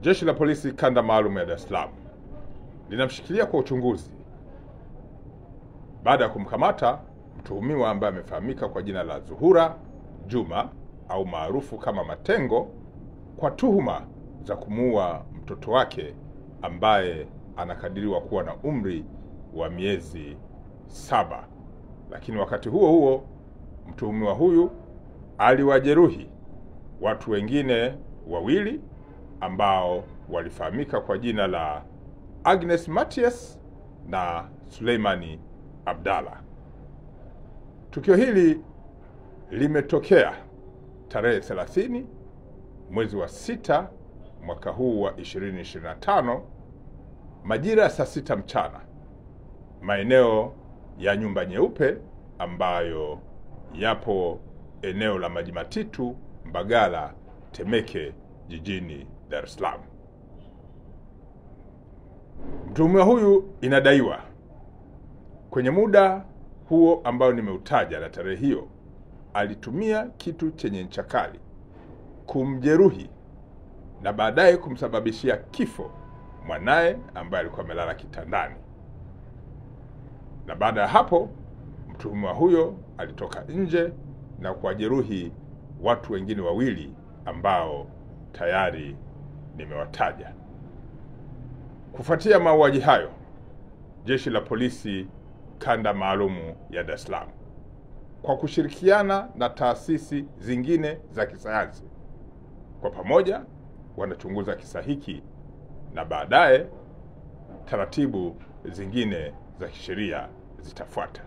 Jeshi la Polisi Kanda Maalum ya Dar es Salaam linamshikilia kwa uchunguzi baada ya kumkamata mtuhumiwa ambaye amefahamika kwa jina la Zuhura Juma au maarufu kama Matengo kwa tuhuma za kumuua mtoto wake ambaye anakadiriwa kuwa na umri wa miezi 7. Lakini wakati huo huo mtuhumiwa huyu aliwajeruhi watu wengine wawili ambao walifahamika kwa jina la Agnes Matias na Suleimani Abdalla. Tukio hili limetokea tarehe 30 mwezi wa 6 mwaka huu wa 2025 majira ya saa 6 mchana maeneo ya Nyumba Nyeupe ambayo yapo eneo la Maji Matitu, Mbagala, Temeke, jijini Dar es Salaam. Mtuhumiwa huyu inadaiwa kwenye muda huo ambao nimeutaja na tarehe hiyo alitumia kitu chenye ncha kali kumjeruhi na baadaye kumsababishia kifo mwanaye ambaye alikuwa amelala kitandani. Na baada ya hapo mtuhumiwa huyo alitoka nje na kuwajeruhi watu wengine wawili ambao tayari nimewataja. Kufuatia mauaji hayo, Jeshi la Polisi Kanda Maalumu ya Dar es Salaam kwa kushirikiana na taasisi zingine za kisayansi kwa pamoja wanachunguza kisa hiki na baadaye taratibu zingine za kisheria zitafuata.